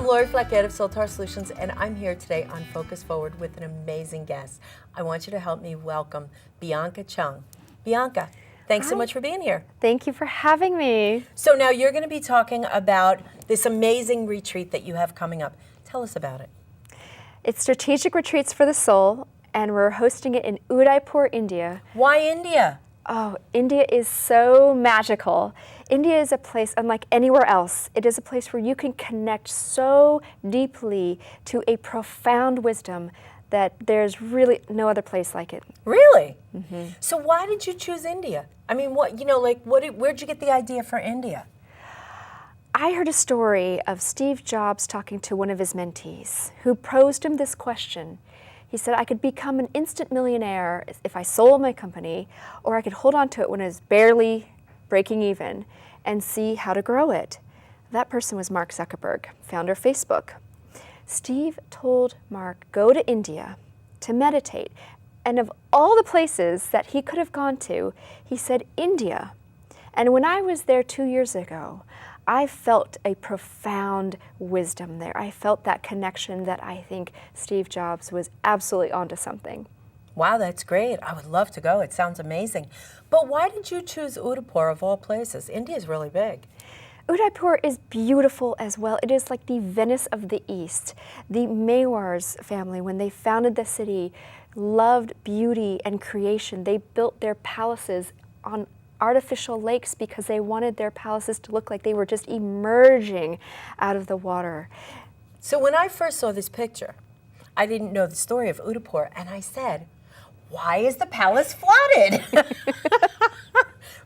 I'm Lauri Flaquer of Soltar Solutions, and I'm here today on Focus Forward with an amazing guest. I want you to help me welcome Bianca Chung. Bianca, thanks so much for being here. Thank you for having me. So now you're going to be talking about this amazing retreat that you have coming up. Tell us about it. It's Strategic Retreats for the Soul, and we're hosting it in Udiapur, India. Why India? Oh, India is so magical. India is a place unlike anywhere else. It is a place where you can connect so deeply to a profound wisdom that there's really no other place like it. Really? Mm-hmm. So why did you choose India? I mean, where'd you get the idea for India? I heard a story of Steve Jobs talking to one of his mentees who posed him this question. He said, I could become an instant millionaire if I sold my company, or I could hold on to it when it was barely breaking even and see how to grow it. That person was Mark Zuckerberg, founder of Facebook. Steve told Mark, go to India to meditate. And of all the places that he could have gone to, he said India. And when I was there 2 years ago, I felt a profound wisdom there. I felt that connection that I think Steve Jobs was absolutely onto something. Wow, that's great. I would love to go. It sounds amazing. But why did you choose Udiapur of all places? India is really big. Udiapur is beautiful as well. It is like the Venice of the East. The Mewars family, when they founded the city, loved beauty and creation. They built their palaces on artificial lakes because they wanted their palaces to look like they were just emerging out of the water. So when I first saw this picture, I didn't know the story of Udiapur, and I said, why is the palace flooded?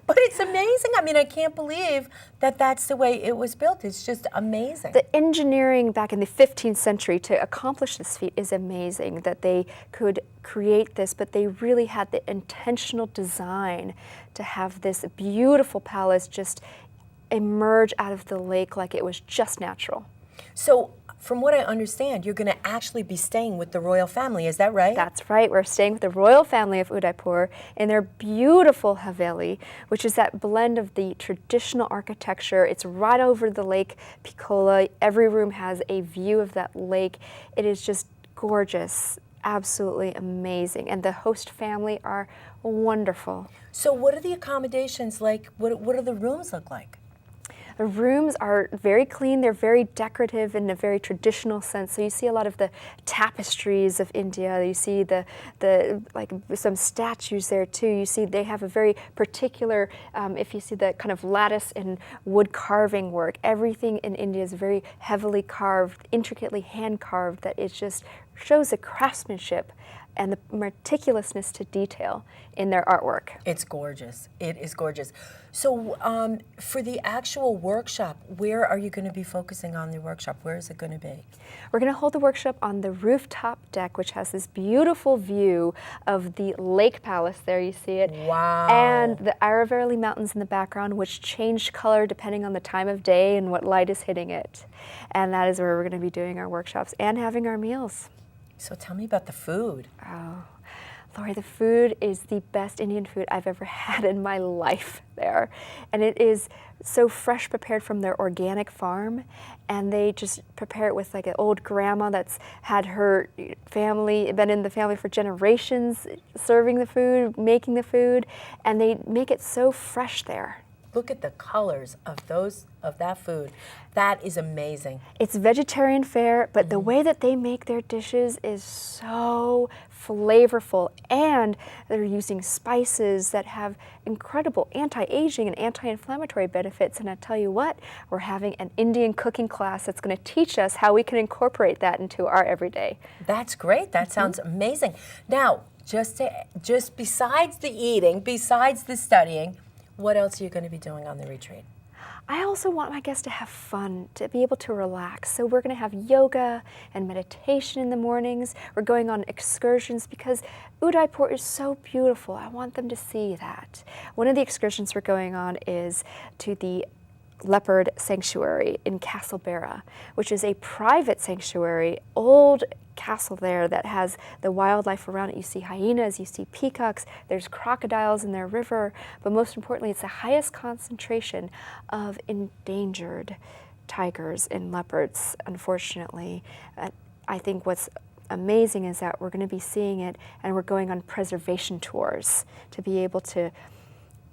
But it's amazing. I mean, I can't believe that that's the way it was built. It's just amazing. The engineering back in the 15th century to accomplish this feat is amazing, that they could create this, but they really had the intentional design to have this beautiful palace just emerge out of the lake like it was just natural. So, from what I understand, you're going to actually be staying with the royal family, is that right? That's right. We're staying with the royal family of Udaipur in their beautiful Haveli, which is that blend of the traditional architecture. It's right over the lake Piccola. Every room has a view of that lake. It is just gorgeous, absolutely amazing. And the host family are wonderful. So what are the accommodations like? What do the rooms look like? The rooms are very clean. They're very decorative in a very traditional sense. So you see a lot of the tapestries of India. You see the like some statues there too. You see they have a very particular, if you see the kind of lattice and wood carving work, everything in India is very heavily carved, intricately hand carved, that it just shows the craftsmanship and the meticulousness to detail in their artwork. It's gorgeous. It is gorgeous. So for the actual workshop, where are you going to be focusing on the workshop? Where is it going to be? We're going to hold the workshop on the rooftop deck, which has this beautiful view of the lake palace there. You see it. Wow. And the Aravalli Mountains in the background, which change color depending on the time of day and what light is hitting it. And that is where we're going to be doing our workshops and having our meals. So tell me about the food. Oh, Lauri, the food is the best Indian food I've ever had in my life there. And it is so fresh, prepared from their organic farm. And they just prepare it with like an old grandma that's had her family, been in the family for generations, serving the food, making the food. And they make it so fresh there. Look at the colors of that food. That is amazing. It's vegetarian fare, but the way that they make their dishes is so flavorful, and they're using spices that have incredible anti-aging and anti-inflammatory benefits. And I tell you what, we're having an Indian cooking class that's going to teach us how we can incorporate that into our everyday. That's great. That sounds amazing. Now, just besides the eating, besides the studying, what else are you going to be doing on the retreat? I also want my guests to have fun, to be able to relax. So we're going to have yoga and meditation in the mornings. We're going on excursions because Udaipur is so beautiful. I want them to see that. One of the excursions we're going on is to the Leopard sanctuary in Casselberry, which is a private sanctuary, old castle there that has the wildlife around it. You see hyenas, you see peacocks, there's crocodiles in their river, but most importantly, it's the highest concentration of endangered tigers and leopards, unfortunately. I think what's amazing is that we're going to be seeing it, and we're going on preservation tours to be able to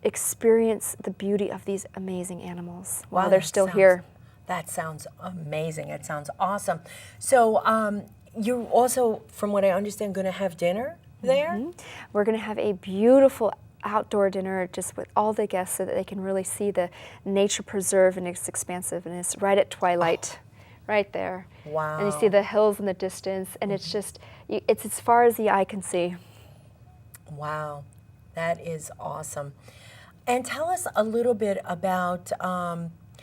experience the beauty of these amazing animals while they're still here. That sounds amazing. It sounds awesome. So you're also, from what I understand, going to have dinner there? Mm-hmm. We're going to have a beautiful outdoor dinner just with all the guests so that they can really see the nature preserve and its expansiveness right at twilight, right there. Wow. And you see the hills in the distance, and it's just, it's as far as the eye can see. Wow, that is awesome. And tell us a little bit about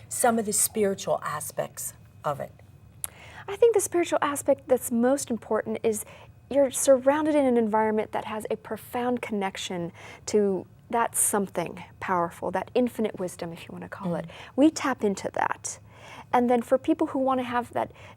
some of the spiritual aspects of it. I think the spiritual aspect that's most important is you're surrounded in an environment that has a profound connection to that something powerful, that infinite wisdom, if you want to call it. We tap into that. And then for people who want to have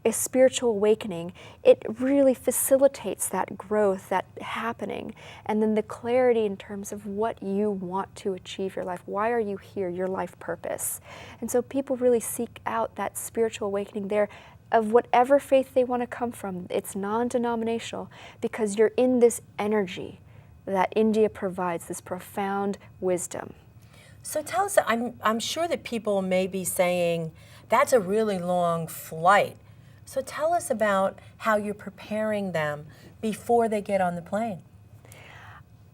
a spiritual awakening, it really facilitates that growth, that happening. And then the clarity in terms of what you want to achieve your life. Why are you here? Your life purpose. And so people really seek out that spiritual awakening there of whatever faith they want to come from. It's non-denominational because you're in this energy that India provides, this profound wisdom. So tell us, I'm sure that people may be saying, that's a really long flight. So tell us about how you're preparing them before they get on the plane.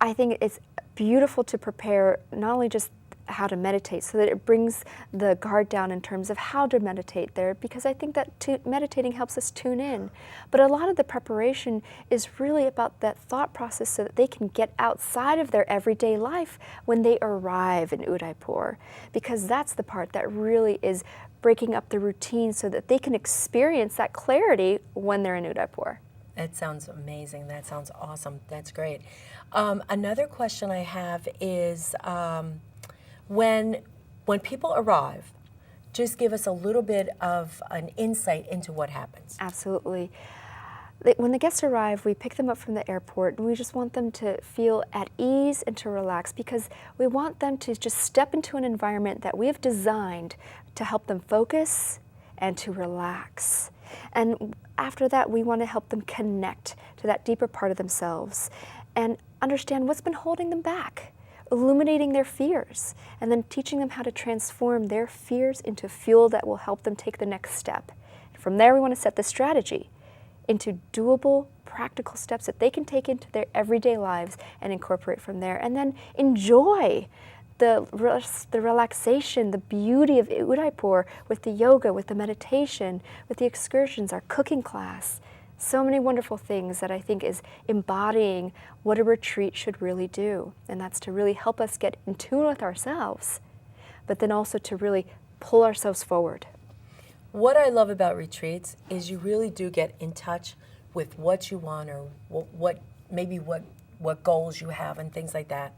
I think it's beautiful to prepare not only just how to meditate so that it brings the guard down in terms of how to meditate there, because I think that meditating helps us tune in. But a lot of the preparation is really about that thought process so that they can get outside of their everyday life when they arrive in Udiapur, because that's the part that really is breaking up the routine so that they can experience that clarity when they're in Udiapur. That sounds amazing. That sounds awesome. That's great. Another question I have is, when people arrive, just give us a little bit of an insight into what happens. Absolutely. When the guests arrive, we pick them up from the airport, and we just want them to feel at ease and to relax, because we want them to just step into an environment that we have designed to help them focus and to relax. And after that, we want to help them connect to that deeper part of themselves and understand what's been holding them back, illuminating their fears, and then teaching them how to transform their fears into fuel that will help them take the next step. From there, we want to set the strategy into doable, practical steps that they can take into their everyday lives and incorporate from there, and then enjoy the relaxation, the beauty of Udiapur with the yoga, with the meditation, with the excursions, our cooking class. So many wonderful things that I think is embodying what a retreat should really do. And that's to really help us get in tune with ourselves, but then also to really pull ourselves forward. What I love about retreats is you really do get in touch with what you want, or what goals you have and things like that.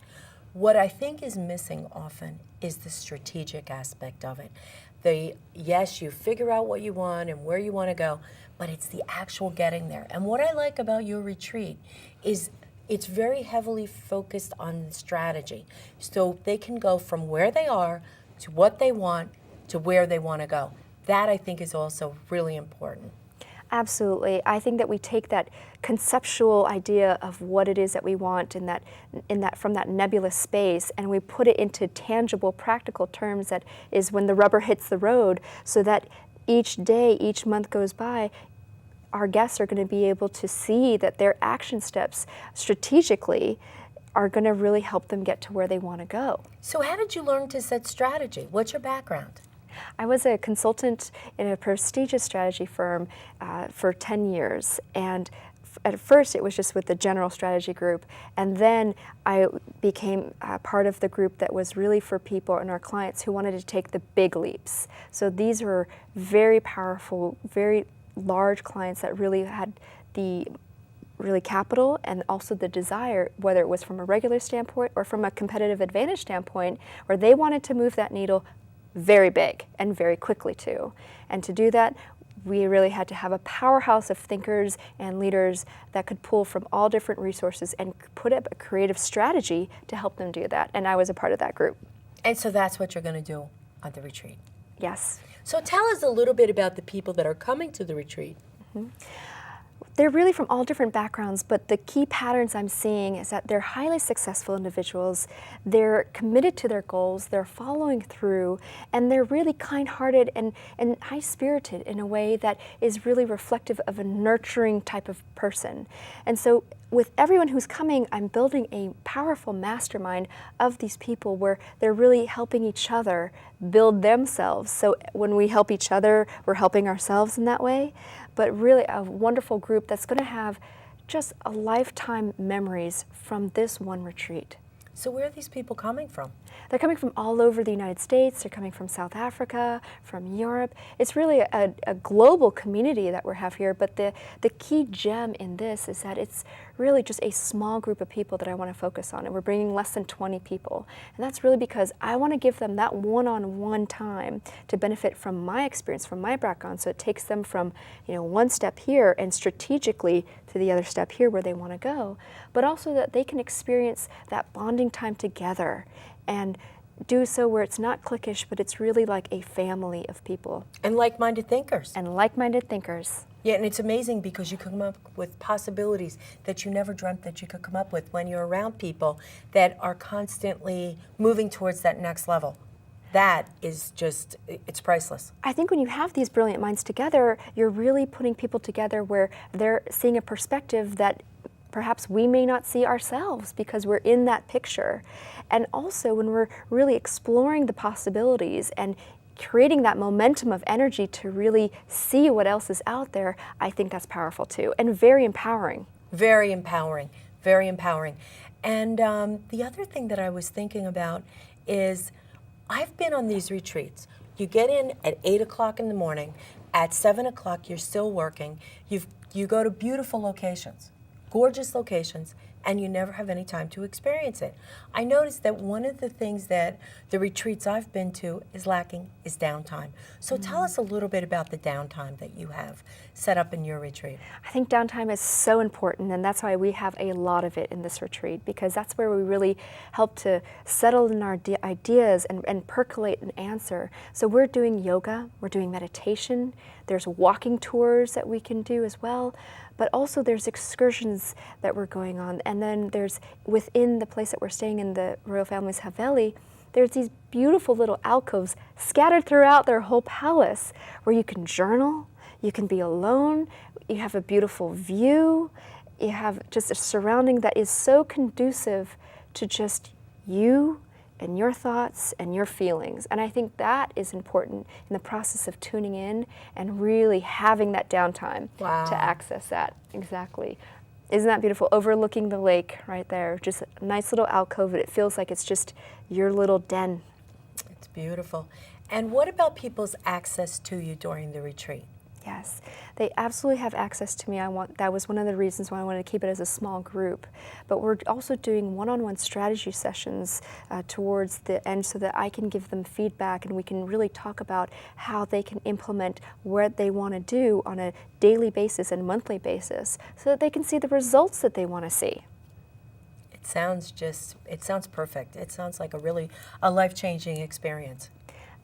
What I think is missing often is the strategic aspect of it. Yes, you figure out what you want and where you want to go, but it's the actual getting there. And what I like about your retreat is it's very heavily focused on strategy. So they can go from where they are to what they want to where they want to go. That, I think, is also really important. Absolutely. I think that we take that conceptual idea of what it is that we want from that nebulous space, and we put it into tangible, practical terms that is when the rubber hits the road, so that each day, each month goes by, our guests are going to be able to see that their action steps strategically are going to really help them get to where they want to go. So how did you learn to set strategy? What's your background? I was a consultant in a prestigious strategy firm for 10 years, and at first it was just with the general strategy group, and then I became part of the group that was really for people and our clients who wanted to take the big leaps. So these were very powerful, very large clients that really had the capital and also the desire, whether it was from a regular standpoint or from a competitive advantage standpoint, where they wanted to move that needle very big and very quickly too. And to do that, we really had to have a powerhouse of thinkers and leaders that could pull from all different resources and put up a creative strategy to help them do that. And I was a part of that group. And so that's what you're going to do at the retreat. Yes. So tell us a little bit about the people that are coming to the retreat. They're really from all different backgrounds, but the key patterns I'm seeing is that they're highly successful individuals, they're committed to their goals, they're following through, and they're really kind-hearted and high-spirited in a way that is really reflective of a nurturing type of person. And so with everyone who's coming, I'm building a powerful mastermind of these people where they're really helping each other build themselves. So when we help each other, we're helping ourselves in that way. But really a wonderful group that's going to have just a lifetime memories from this one retreat. So where are these people coming from? They're coming from all over the United States. They're coming from South Africa, from Europe. It's really a global community that we have here, but the key gem in this is that it's really just a small group of people that I want to focus on, and we're bringing less than 20 people. And that's really because I want to give them that one-on-one time to benefit from my experience, from my background, so it takes them from one step here and strategically to the other step here where they want to go, but also that they can experience that bonding time together and do so where it's not cliquish, but it's really like a family of people. And like-minded thinkers. And like-minded thinkers. Yeah, and it's amazing because you come up with possibilities that you never dreamt that you could come up with when you're around people that are constantly moving towards that next level. That is just, it's priceless. I think when you have these brilliant minds together, you're really putting people together where they're seeing a perspective that perhaps we may not see ourselves because we're in that picture. And also when we're really exploring the possibilities and creating that momentum of energy to really see what else is out there, I think that's powerful too, and very empowering. Very empowering, very empowering. And the other thing that I was thinking about is I've been on these retreats. You get in at 8 o'clock in the morning, at 7 o'clock you're still working, you go to beautiful locations, gorgeous locations, and you never have any time to experience it. I noticed that one of the things that the retreats I've been to is lacking is downtime. So tell us a little bit about the downtime that you have set up in your retreat. I think downtime is so important, and that's why we have a lot of it in this retreat, because that's where we really help to settle in our ideas and percolate an answer. So we're doing yoga, we're doing meditation, there's walking tours that we can do as well, but also there's excursions that we're going on. And then there's, within the place that we're staying in, the Royal Family's Haveli, there's these beautiful little alcoves scattered throughout their whole palace where you can journal, you can be alone, you have a beautiful view, you have just a surrounding that is so conducive to just you and your thoughts and your feelings. And I think that is important in the process of tuning in and really having that downtime to access that. Exactly. Isn't that beautiful? Overlooking the lake right there. Just a nice little alcove. It feels like it's just your little den. It's beautiful. And what about people's access to you during the retreat? Yes, they absolutely have access to me. That was one of the reasons why I wanted to keep it as a small group. But we're also doing one-on-one strategy sessions towards the end so that I can give them feedback and we can really talk about how they can implement what they want to do on a daily basis and monthly basis so that they can see the results that they want to see. It sounds perfect. It sounds like a life-changing experience.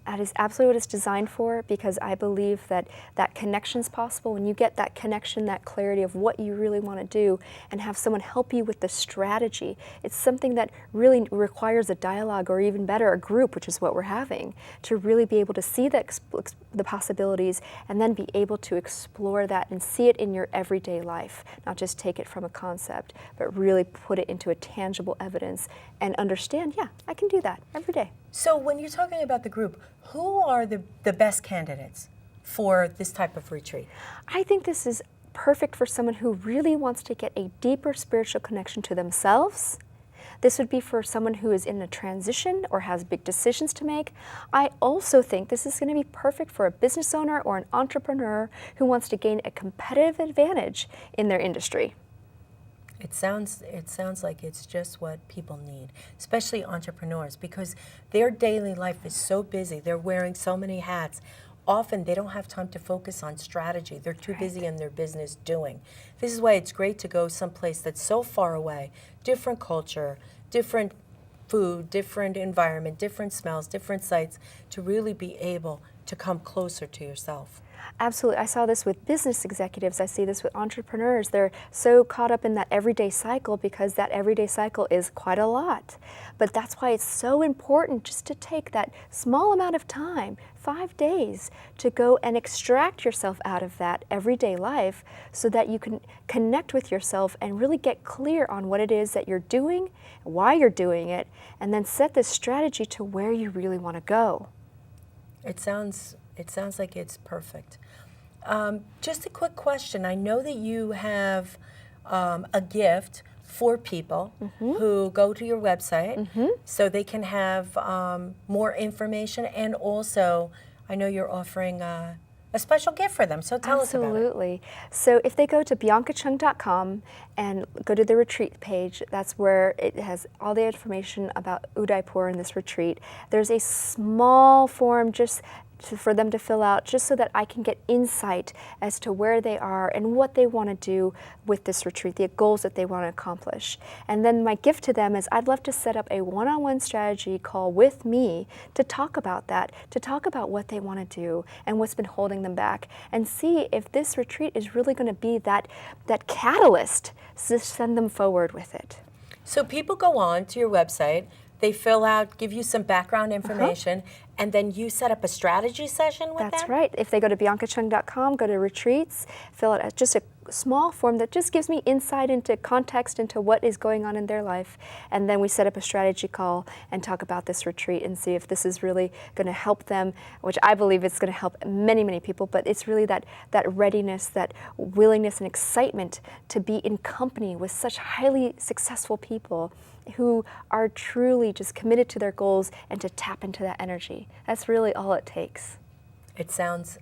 That is absolutely what it's designed for, because I believe that that connection is possible. When you get that connection, that clarity of what you really want to do, and have someone help you with the strategy, it's something that really requires a dialogue, or even better, a group, which is what we're having, to really be able to see the possibilities and then be able to explore that and see it in your everyday life, not just take it from a concept, but really put it into a tangible evidence and understand, yeah, I can do that every day. So when you're talking about the group, who are the best candidates for this type of retreat? I think this is perfect for someone who really wants to get a deeper spiritual connection to themselves. This would be for someone who is in a transition or has big decisions to make. I also think this is going to be perfect for a business owner or an entrepreneur who wants to gain a competitive advantage in their industry. It sounds like it's just what people need, especially entrepreneurs, because their daily life is so busy. They're wearing so many hats. Often they don't have time to focus on strategy. They're too busy in their business doing. This is why it's great to go someplace that's so far away, different culture, different food, different environment, different smells, different sights, to really be able to come closer to yourself. Absolutely. I saw this with business executives. I see this with entrepreneurs. They're so caught up in that everyday cycle because that everyday cycle is quite a lot. But that's why it's so important just to take that small amount of time, 5 days, to go and extract yourself out of that everyday life so that you can connect with yourself and really get clear on what it is that you're doing, why you're doing it, and then set this strategy to where you really want to go. It sounds like it's perfect. Just a quick question. I know that you have a gift for people who go to your website so they can have more information, and also I know you're offering a special gift for them. So tell us about it. Absolutely. So if they go to biancachung.com and go to the retreat page, that's where it has all the information about Udiapur and this retreat. There's a small form just for them to fill out, just so that I can get insight as to where they are and what they want to do with this retreat, the goals that they want to accomplish. And then my gift to them is I'd love to set up a one-on-one strategy call with me to talk about that, to talk about what they want to do and what's been holding them back, and see if this retreat is really going to be that catalyst to send them forward with it. So people go on to your website, they fill out, give you some background information, and then you set up a strategy session with them? That's right. If they go to biancachung.com, go to retreats, fill out just a small form that just gives me insight into context into what is going on in their life, and then we set up a strategy call and talk about this retreat and see if this is really going to help them, which I believe it's going to help many, many people, but it's really that readiness, that willingness and excitement to be in company with such highly successful people who are truly just committed to their goals and to tap into that energy. That's really all it takes. It sounds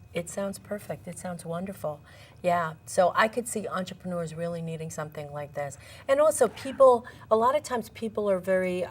perfect. It sounds wonderful. Yeah, so I could see entrepreneurs really needing something like this. And also people, a lot of times people are very,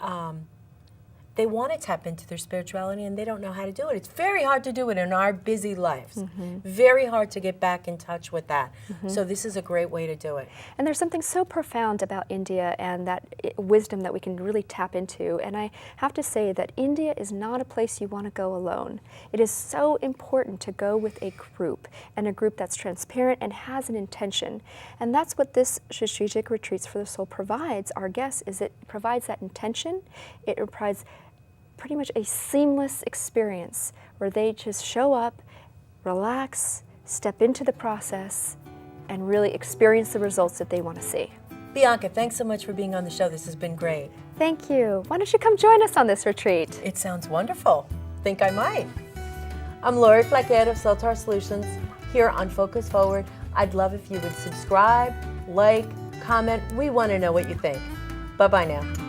they want to tap into their spirituality and they don't know how to do it. It's very hard to do it in our busy lives. Very hard to get back in touch with that. So this is a great way to do it. And there's something so profound about India and that wisdom that we can really tap into. And I have to say that India is not a place you want to go alone. It is so important to go with a group, and a group that's transparent and has an intention. And that's what this Strategic Retreats for the Soul provides our guests, is it provides that intention. It provides pretty much a seamless experience where they just show up, relax, step into the process, and really experience the results that they want to see. Bianca, thanks so much for being on the show. This has been great. Thank you. Why don't you come join us on this retreat? It sounds wonderful. Think I might. I'm Lauri Flaquer of Celtar Solutions here on Focus Forward. I'd love if you would subscribe, like, comment. We want to know what you think. Bye-bye now.